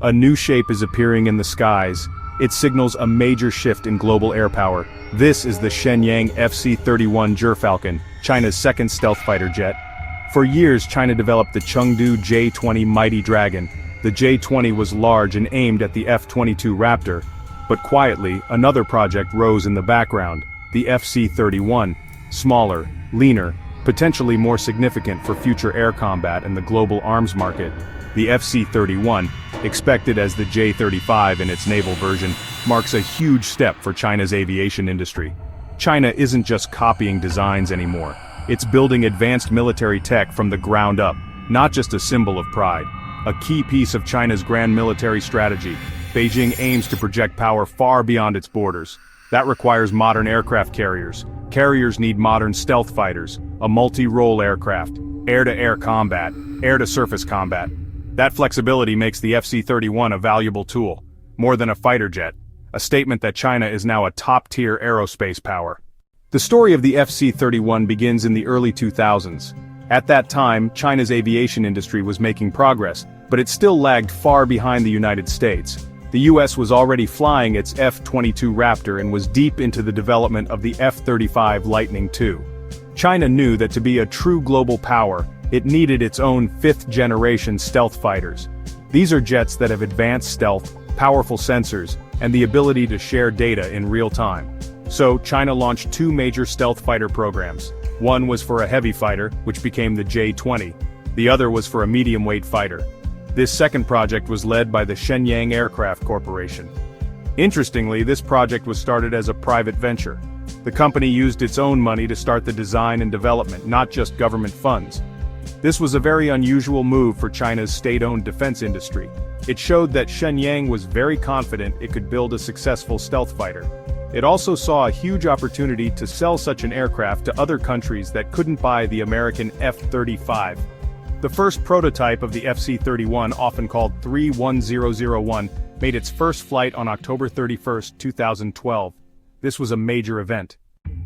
A new shape is appearing in the skies. It signals a major shift in global air power. This is the Shenyang FC-31 Falcon, China's second stealth fighter jet. For years, China developed the Chengdu J-20 Mighty Dragon. The J-20 was large and aimed at the F-22 Raptor. But quietly, another project rose in the background, the FC-31. Smaller, leaner, potentially more significant for future air combat and the global arms market. The FC-31, expected as the J-35 in its naval version, marks a huge step for China's aviation industry. China isn't just copying designs anymore. It's building advanced military tech from the ground up, not just a symbol of pride. A key piece of China's grand military strategy, Beijing aims to project power far beyond its borders. That requires modern aircraft carriers. Carriers need modern stealth fighters, a multi-role aircraft, air-to-air combat, air-to-surface combat. That flexibility makes the FC-31 a valuable tool, more than a fighter jet, a statement that China is now a top-tier aerospace power. The story of the FC-31 begins in the early 2000s. At that time, China's aviation industry was making progress, but it still lagged far behind the United States. The US was already flying its F-22 Raptor and was deep into the development of the F-35 Lightning II. China knew that to be a true global power, it needed its own fifth-generation stealth fighters. These are jets that have advanced stealth, powerful sensors, and the ability to share data in real time. So, China launched two major stealth fighter programs. One was for a heavy fighter, which became the J-20. The other was for a medium-weight fighter. This second project was led by the Shenyang Aircraft Corporation. Interestingly, this project was started as a private venture. The company used its own money to start the design and development, not just government funds. This was a very unusual move for China's state-owned defense industry. It showed that Shenyang was very confident it could build a successful stealth fighter. It also saw a huge opportunity to sell such an aircraft to other countries that couldn't buy the American F-35. The first prototype of the FC-31, often called 31001, made its first flight on October 31, 2012. This was a major event.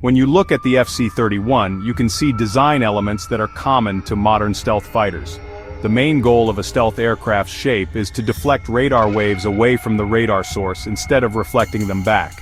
When you look at the FC-31, you can see design elements that are common to modern stealth fighters. The main goal of a stealth aircraft's shape is to deflect radar waves away from the radar source instead of reflecting them back.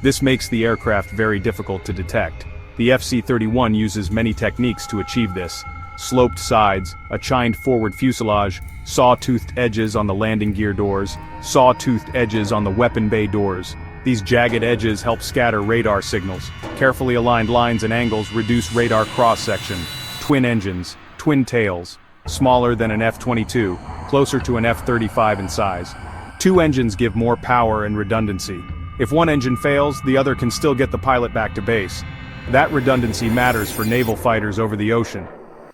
This makes the aircraft very difficult to detect. The FC-31 uses many techniques to achieve this. Sloped sides, a chined forward fuselage, saw-toothed edges on the landing gear doors, saw-toothed edges on the weapon bay doors. These jagged edges help scatter radar signals. Carefully aligned lines and angles reduce radar cross-section. Twin engines, twin tails, smaller than an F-22, closer to an F-35 in size. Two engines give more power and redundancy. If one engine fails, the other can still get the pilot back to base. That redundancy matters for naval fighters over the ocean.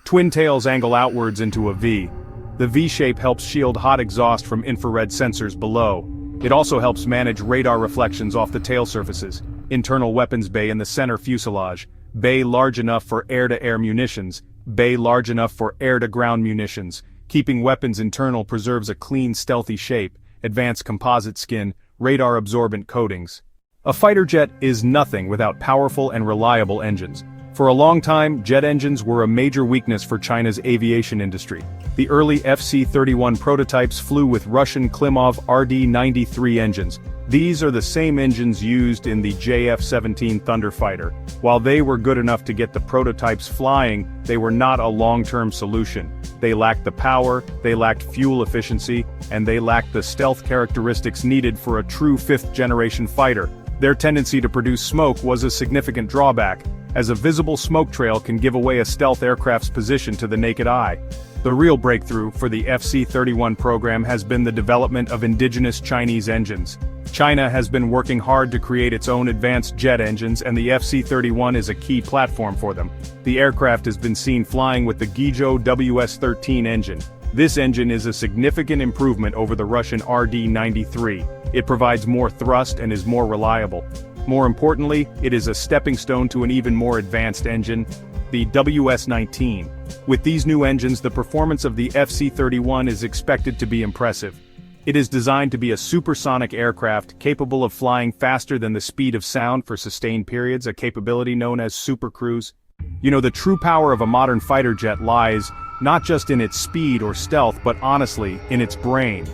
Twin tails angle outwards into a V. The V shape helps shield hot exhaust from infrared sensors below. It also helps manage radar reflections off the tail surfaces. Internal weapons bay in the center fuselage. Bay large enough for air-to-air munitions. Bay large enough for air-to-ground munitions. Keeping weapons internal preserves a clean, stealthy shape. Advanced composite skin, radar-absorbent coatings. A fighter jet is nothing without powerful and reliable engines. For a long time, jet engines were a major weakness for China's aviation industry. The early FC-31 prototypes flew with Russian Klimov RD-93 engines. These are the same engines used in the JF-17 Thunder fighter. While they were good enough to get the prototypes flying, they were not a long-term solution. They lacked the power, they lacked fuel efficiency, and they lacked the stealth characteristics needed for a true fifth-generation fighter. Their tendency to produce smoke was a significant drawback, as a visible smoke trail can give away a stealth aircraft's position to the naked eye. The real breakthrough for the FC-31 program has been the development of indigenous Chinese engines. China has been working hard to create its own advanced jet engines, and the FC-31 is a key platform for them. The aircraft has been seen flying with the Guizhou WS-13 engine. This engine is a significant improvement over the Russian RD-93. It provides more thrust and is more reliable. More importantly, it is a stepping stone to an even more advanced engine, the WS-19. With these new engines, the performance of the FC-31 is expected to be impressive. It is designed to be a supersonic aircraft capable of flying faster than the speed of sound for sustained periods, a capability known as supercruise. The true power of a modern fighter jet lies not just in its speed or stealth, but honestly, in its brain.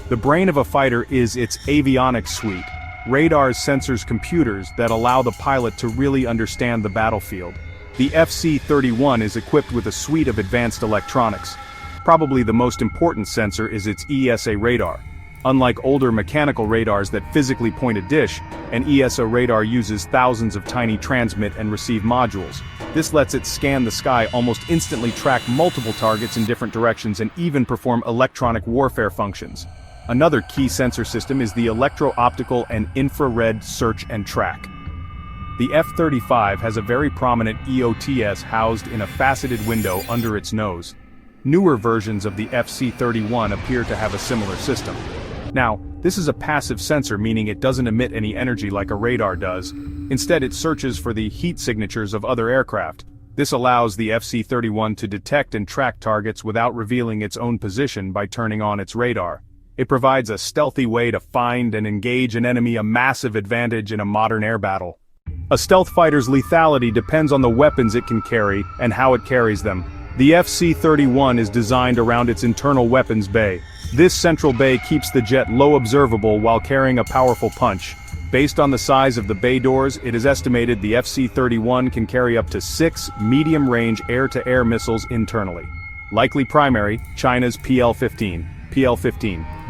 The brain of a fighter is its avionics suite, radars, sensors, computers that allow the pilot to really understand the battlefield. The FC-31 is equipped with a suite of advanced electronics. Probably the most important sensor is its ESA radar. Unlike older mechanical radars that physically point a dish, an ESA radar uses thousands of tiny transmit and receive modules. This lets it scan the sky almost instantly, track multiple targets in different directions, and even perform electronic warfare functions. Another key sensor system is the electro-optical and infrared search and track. The F-35 has a very prominent EOTS housed in a faceted window under its nose. Newer versions of the FC-31 appear to have a similar system. Now, this is a passive sensor, meaning it doesn't emit any energy like a radar does. Instead, it searches for the heat signatures of other aircraft. This allows the FC-31 to detect and track targets without revealing its own position by turning on its radar. It provides a stealthy way to find and engage an enemy, a massive advantage in a modern air battle. A stealth fighter's lethality depends on the weapons it can carry and how it carries them. The FC-31 is designed around its internal weapons bay. This central bay keeps the jet low observable while carrying a powerful punch. Based on the size of the bay doors, it is estimated the FC-31 can carry up to 6 medium-range air-to-air missiles internally. Likely primary, China's PL-15,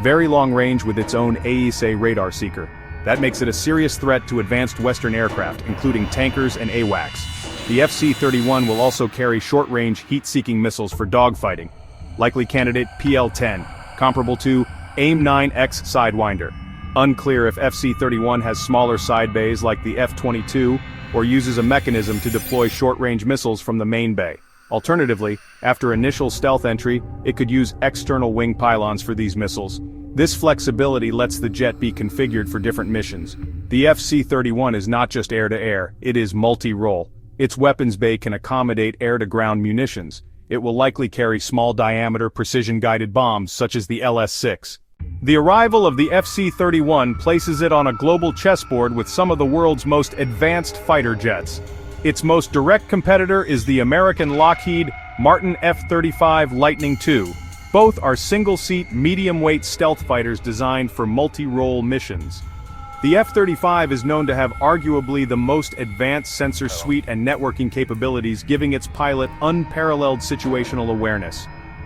very long range with its own AESA radar seeker. That makes it a serious threat to advanced Western aircraft, including tankers and AWACS. The FC-31 will also carry short-range heat-seeking missiles for dogfighting. Likely candidate PL-10, comparable to AIM-9X Sidewinder. Unclear if FC-31 has smaller side bays like the F-22, or uses a mechanism to deploy short-range missiles from the main bay. Alternatively, after initial stealth entry, it could use external wing pylons for these missiles. This flexibility lets the jet be configured for different missions. The FC-31 is not just air-to-air, it is multi-role. Its weapons bay can accommodate air-to-ground munitions. It will likely carry small-diameter precision-guided bombs such as the LS-6. The arrival of the FC-31 places it on a global chessboard with some of the world's most advanced fighter jets. Its most direct competitor is the American Lockheed Martin F-35 Lightning II. Both are single-seat, medium-weight stealth fighters designed for multi-role missions. The F-35 is known to have arguably the most advanced sensor suite and networking capabilities, giving its pilot unparalleled situational awareness.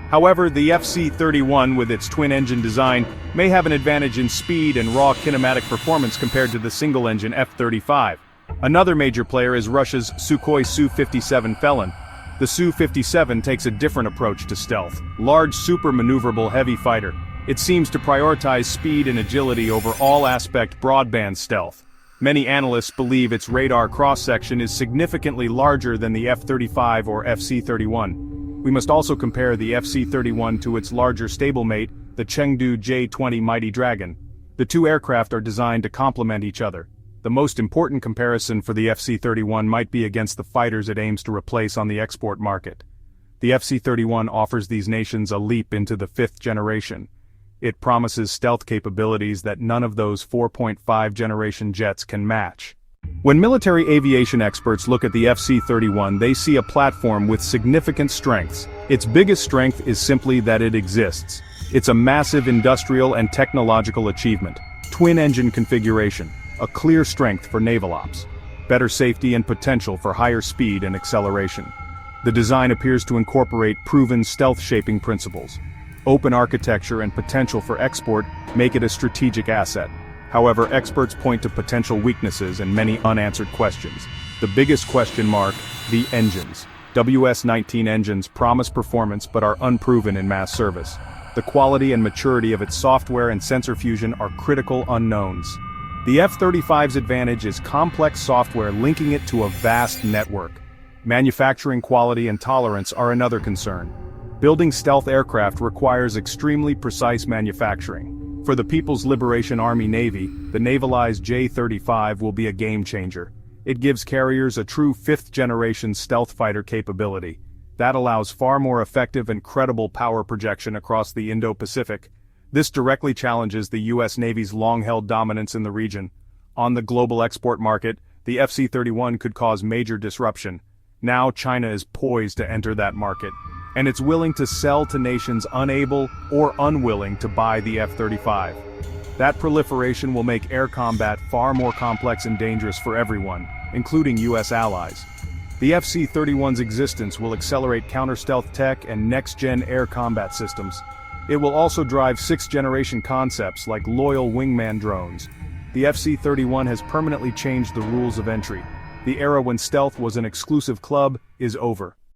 However, the FC-31 with its twin-engine design may have an advantage in speed and raw kinematic performance compared to the single-engine F-35. Another major player is Russia's Sukhoi Su-57 Felon. The Su-57 takes a different approach to stealth. Large, super-maneuverable heavy fighter. It seems to prioritize speed and agility over all-aspect broadband stealth. Many analysts believe its radar cross-section is significantly larger than the F-35 or FC-31. We must also compare the FC-31 to its larger stablemate, the Chengdu J-20 Mighty Dragon. The two aircraft are designed to complement each other. The most important comparison for the FC-31 might be against the fighters it aims to replace on the export market. The FC-31 offers these nations a leap into the fifth generation. It promises stealth capabilities that none of those 4.5 generation jets can match. When military aviation experts look at the FC-31, they see a platform with significant strengths. Its biggest strength is simply that it exists. It's a massive industrial and technological achievement. Twin-engine configuration, a clear strength for naval ops. Better safety and potential for higher speed and acceleration. The design appears to incorporate proven stealth shaping principles. Open architecture and potential for export make it a strategic asset. However, experts point to potential weaknesses and many unanswered questions. The biggest question mark, the engines. WS-19 engines promise performance but are unproven in mass service. The quality and maturity of its software and sensor fusion are critical unknowns. The F-35's advantage is complex software linking it to a vast network. Manufacturing quality and tolerance are another concern. Building stealth aircraft requires extremely precise manufacturing. For the People's Liberation Army Navy, the navalized J-35 will be a game-changer. It gives carriers a true fifth-generation stealth fighter capability. That allows far more effective and credible power projection across the Indo-Pacific. This directly challenges the U.S. Navy's long-held dominance in the region. On the global export market, the FC-31 could cause major disruption. Now China is poised to enter that market. and it's willing to sell to nations unable or unwilling to buy the F-35. That proliferation will make air combat far more complex and dangerous for everyone, including US allies. The FC-31's existence will accelerate counter-stealth tech and next-gen air combat systems. It will also drive sixth-generation concepts like loyal wingman drones. The FC-31 has permanently changed the rules of entry. The era when stealth was an exclusive club is over.